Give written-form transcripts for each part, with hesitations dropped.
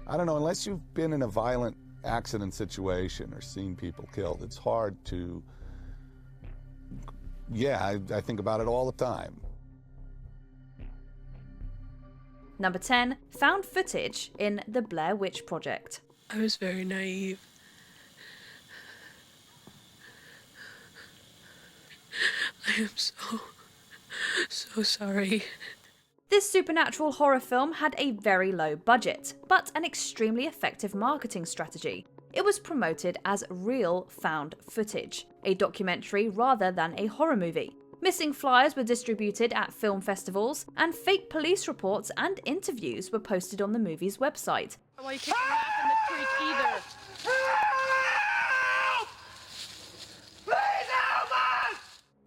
I don't know, unless you've been in a violent accident situation or seen people killed, it's hard to, I think about it all the time. Number 10, found footage in The Blair Witch Project. I was very naive. I am so sorry. This supernatural horror film had a very low budget, but an extremely effective marketing strategy. It was promoted as real found footage, a documentary rather than a horror movie. Missing flyers were distributed at film festivals, and fake police reports and interviews were posted on the movie's website. Why you can't nap in the creek either?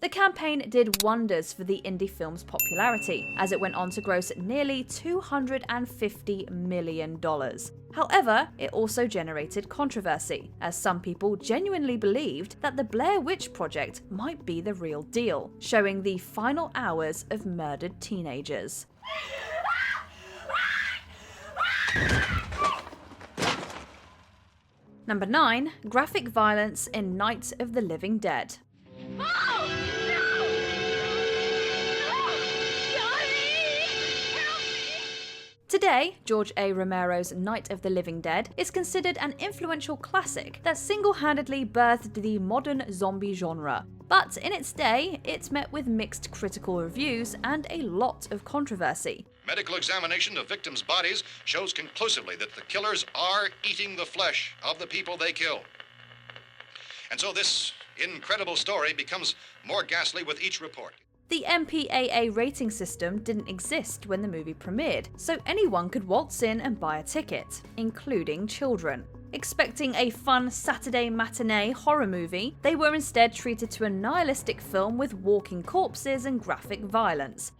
The campaign did wonders for the indie film's popularity, as it went on to gross nearly $250 million. However, it also generated controversy, as some people genuinely believed that the Blair Witch Project might be the real deal, showing the final hours of murdered teenagers. Number 9. Graphic violence in Night of the Living Dead. Today, George A. Romero's Night of the Living Dead is considered an influential classic that single-handedly birthed the modern zombie genre. But in its day, it met with mixed critical reviews and a lot of controversy. Medical examination of victims' bodies shows conclusively that the killers are eating the flesh of the people they kill. And so this incredible story becomes more ghastly with each report. The MPAA rating system didn't exist when the movie premiered, so anyone could waltz in and buy a ticket, including children. Expecting a fun Saturday matinee horror movie, they were instead treated to a nihilistic film with walking corpses and graphic violence.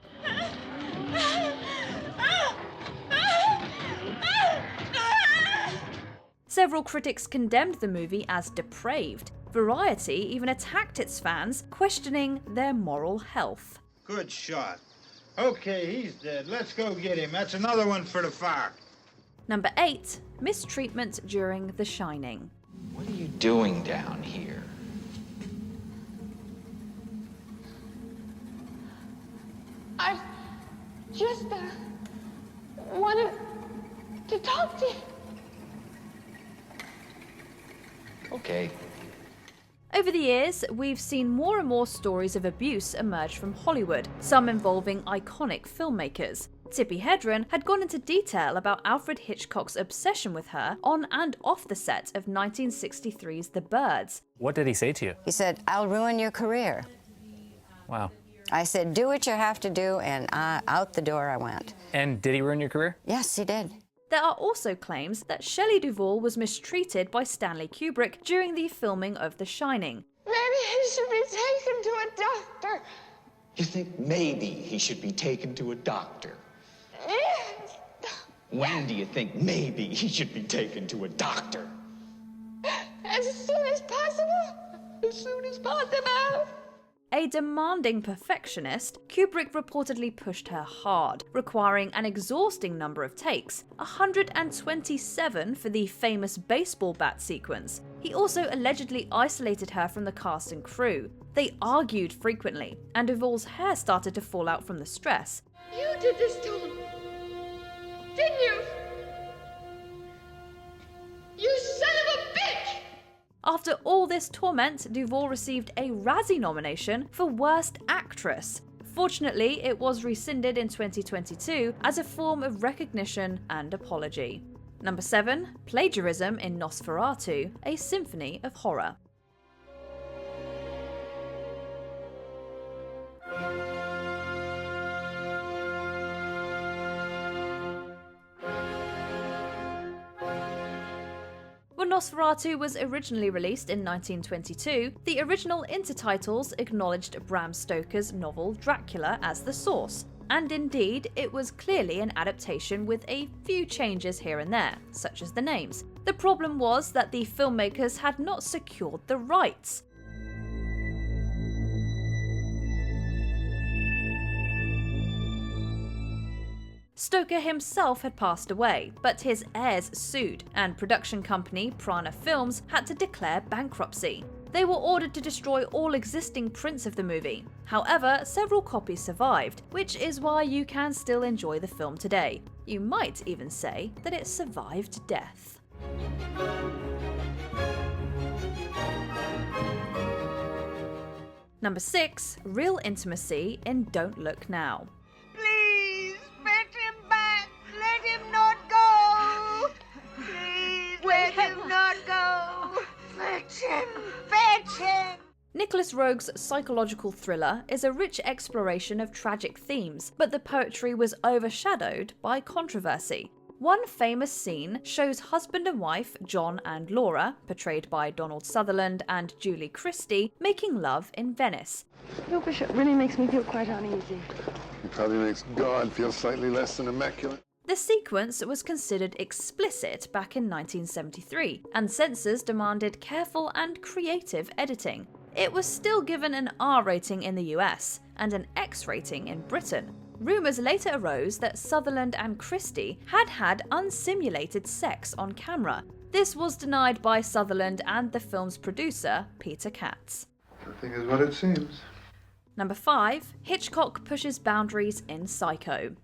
Several critics condemned the movie as depraved. Variety even attacked its fans, questioning their moral health. Good shot. Okay, he's dead. Let's go get him. That's another one for the fire. Number 8. Mistreatment during The Shining. What are you doing down here? I just wanted to talk to you. Okay. Over the years, we've seen more and more stories of abuse emerge from Hollywood, some involving iconic filmmakers. Tippi Hedren had gone into detail about Alfred Hitchcock's obsession with her on and off the set of 1963's The Birds. What did he say to you? He said, "I'll ruin your career." Wow. I said, "Do what you have to do," and out the door I went. And did he ruin your career? Yes, he did. There are also claims that Shelley Duvall was mistreated by Stanley Kubrick during the filming of The Shining. Maybe he should be taken to a doctor. You think maybe he should be taken to a doctor? When do you think maybe he should be taken to a doctor? As soon as possible. As soon as possible. A demanding perfectionist, Kubrick reportedly pushed her hard, requiring an exhausting number of takes, 127 for the famous baseball bat sequence. He also allegedly isolated her from the cast and crew. They argued frequently, and Duvall's hair started to fall out from the stress. You did this to him, didn't you? You son of a bitch! After all this torment, Duvall received a Razzie nomination for Worst Actress. Fortunately, it was rescinded in 2022 as a form of recognition and apology. Number 7. Plagiarism in Nosferatu, a symphony of horror. When Nosferatu was originally released in 1922, the original intertitles acknowledged Bram Stoker's novel Dracula as the source, and indeed it was clearly an adaptation with a few changes here and there, such as the names. The problem was that the filmmakers had not secured the rights. Stoker himself had passed away, but his heirs sued, and production company Prana Films had to declare bankruptcy. They were ordered to destroy all existing prints of the movie. However, several copies survived, which is why you can still enjoy the film today. You might even say that it survived death. Number 6. Real intimacy in Don't Look Now. Please, fetch him back. Let him not go. Please, let him not go. Fetch him. Fetch him. Nicholas Roeg's psychological thriller is a rich exploration of tragic themes, but the poetry was overshadowed by controversy. One famous scene shows husband and wife John and Laura, portrayed by Donald Sutherland and Julie Christie, making love in Venice. Your bishop really makes me feel quite uneasy. It probably makes God feel slightly less than immaculate. The sequence was considered explicit back in 1973, and censors demanded careful and creative editing. It was still given an R rating in the US and an X rating in Britain. Rumours later arose that Sutherland and Christie had had unsimulated sex on camera. This was denied by Sutherland and the film's producer, Peter Katz. Nothing is what it seems. Number 5. Hitchcock pushes boundaries in Psycho.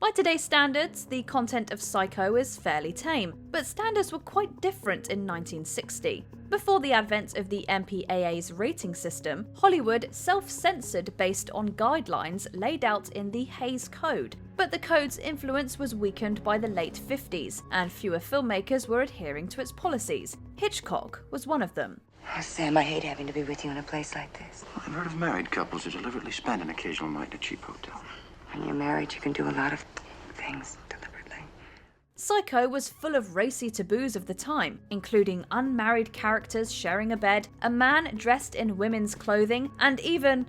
By today's standards, the content of Psycho is fairly tame, but standards were quite different in 1960. Before the advent of the MPAA's rating system, Hollywood self-censored based on guidelines laid out in the Hays Code. But the code's influence was weakened by the late 50s, and fewer filmmakers were adhering to its policies. Hitchcock was one of them. Oh, Sam, I hate having to be with you in a place like this. I've heard of married couples who deliberately spend an occasional night in a cheap hotel. When you're married, you can do a lot of things deliberately. Psycho was full of racy taboos of the time, including unmarried characters sharing a bed, a man dressed in women's clothing, and even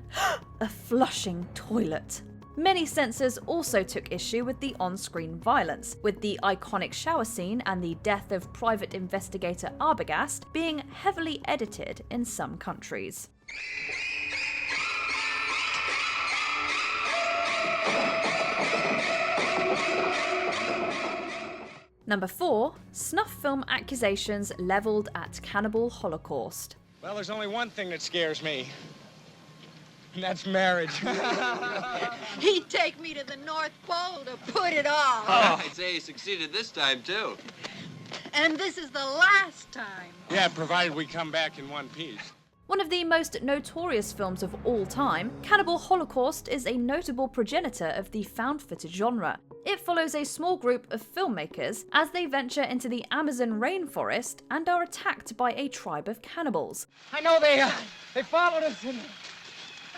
a flushing toilet. Many censors also took issue with the on-screen violence, with the iconic shower scene and the death of private investigator Arbogast being heavily edited in some countries. Number 4. Snuff film accusations levelled at Cannibal Holocaust. Well, there's only one thing that scares me, and that's marriage. He'd take me to the North Pole to put it off. Oh, I'd say he succeeded this time, too. And this is the last time. Yeah, provided we come back in one piece. One of the most notorious films of all time, Cannibal Holocaust is a notable progenitor of the found footage genre. It follows a small group of filmmakers as they venture into the Amazon rainforest and are attacked by a tribe of cannibals. I know they followed us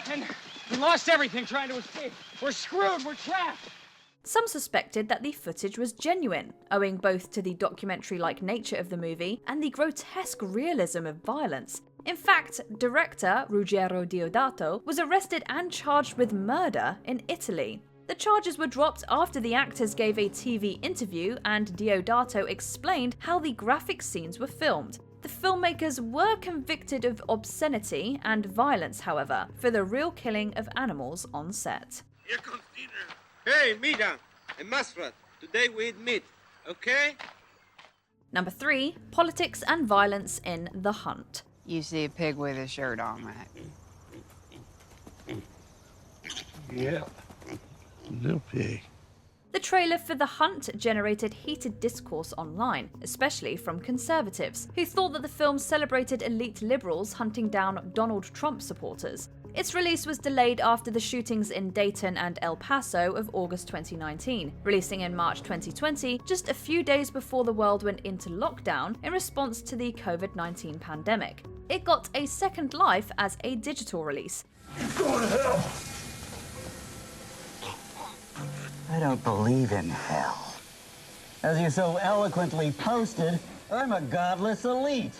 and we lost everything trying to escape. We're screwed, we're trapped. Some suspected that the footage was genuine, owing both to the documentary-like nature of the movie and the grotesque realism of violence. In fact, director Ruggero Deodato was arrested and charged with murder in Italy. The charges were dropped after the actors gave a TV interview and Deodato explained how the graphic scenes were filmed. The filmmakers were convicted of obscenity and violence, however, for the real killing of animals on set. Here comes dinner. Hey, Mida and Masrat. Today we eat meat, okay? Number 3. Politics and violence in The Hunt. You see a pig with a shirt on, right? Yeah. Little pig. The trailer for The Hunt generated heated discourse online, especially from conservatives, who thought that the film celebrated elite liberals hunting down Donald Trump supporters. Its release was delayed after the shootings in Dayton and El Paso of August 2019, releasing in March 2020, just a few days before the world went into lockdown in response to the COVID-19 pandemic. It got a second life as a digital release. Go to hell! I don't believe in hell. As you so eloquently posted, I'm a godless elite.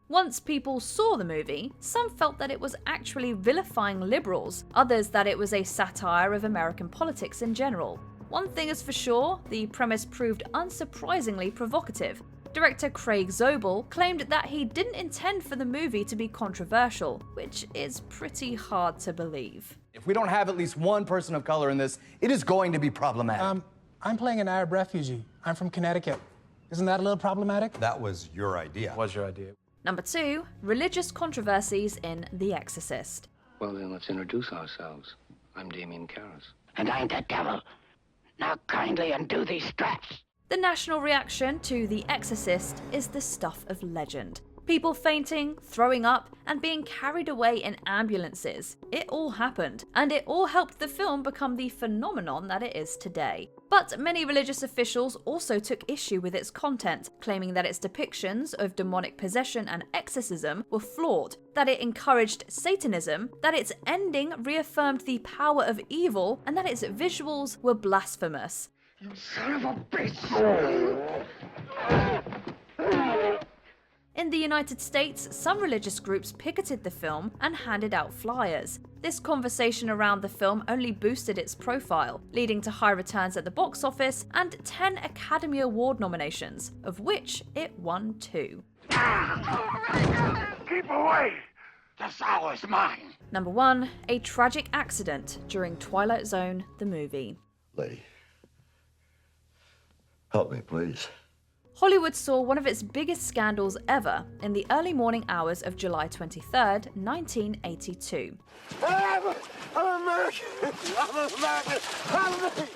Once people saw the movie, some felt that it was actually vilifying liberals, others that it was a satire of American politics in general. One thing is for sure, the premise proved unsurprisingly provocative. Director Craig Zobel claimed that he didn't intend for the movie to be controversial, which is pretty hard to believe. If we don't have at least one person of color in this, it is going to be problematic. I'm playing an Arab refugee. I'm from Connecticut. Isn't that a little problematic? That was your idea. Was your idea. Number 2, religious controversies in The Exorcist. Well, then let's introduce ourselves. I'm Damien Karras. And I'm the devil. Now kindly undo these straps. The national reaction to The Exorcist is the stuff of legend. People fainting, throwing up, and being carried away in ambulances. It all happened, and it all helped the film become the phenomenon that it is today. But many religious officials also took issue with its content, claiming that its depictions of demonic possession and exorcism were flawed, that it encouraged Satanism, that its ending reaffirmed the power of evil, and that its visuals were blasphemous. You son of a bitch! In the United States, some religious groups picketed the film and handed out flyers. This conversation around the film only boosted its profile, leading to high returns at the box office and 10 Academy Award nominations, of which it won 2. Keep away! This hour is mine! Number 1, a tragic accident during Twilight Zone, the movie. Lady, help me, please. Hollywood saw one of its biggest scandals ever in the early morning hours of July 23rd, 1982. I'm American! I'm American! I'm American!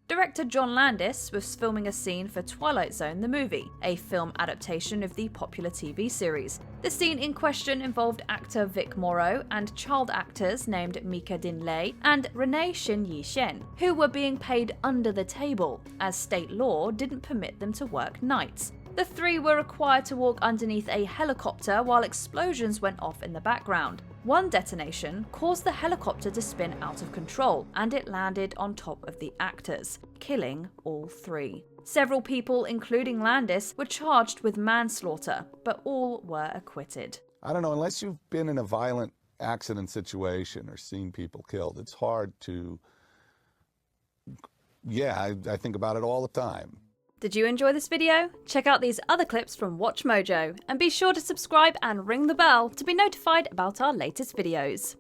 Director John Landis was filming a scene for Twilight Zone the movie, a film adaptation of the popular TV series. The scene in question involved actor Vic Morrow and child actors named Mika Dinley and Renee Shin-Yi Shen, who were being paid under the table, as state law didn't permit them to work nights. The three were required to walk underneath a helicopter while explosions went off in the background. One detonation caused the helicopter to spin out of control, and it landed on top of the actors, killing all 3. Several people, including Landis, were charged with manslaughter, but all were acquitted. I don't know, unless you've been in a violent accident situation or seen people killed, it's hard to... Yeah, I think about it all the time. Did you enjoy this video? Check out these other clips from WatchMojo, and be sure to subscribe and ring the bell to be notified about our latest videos.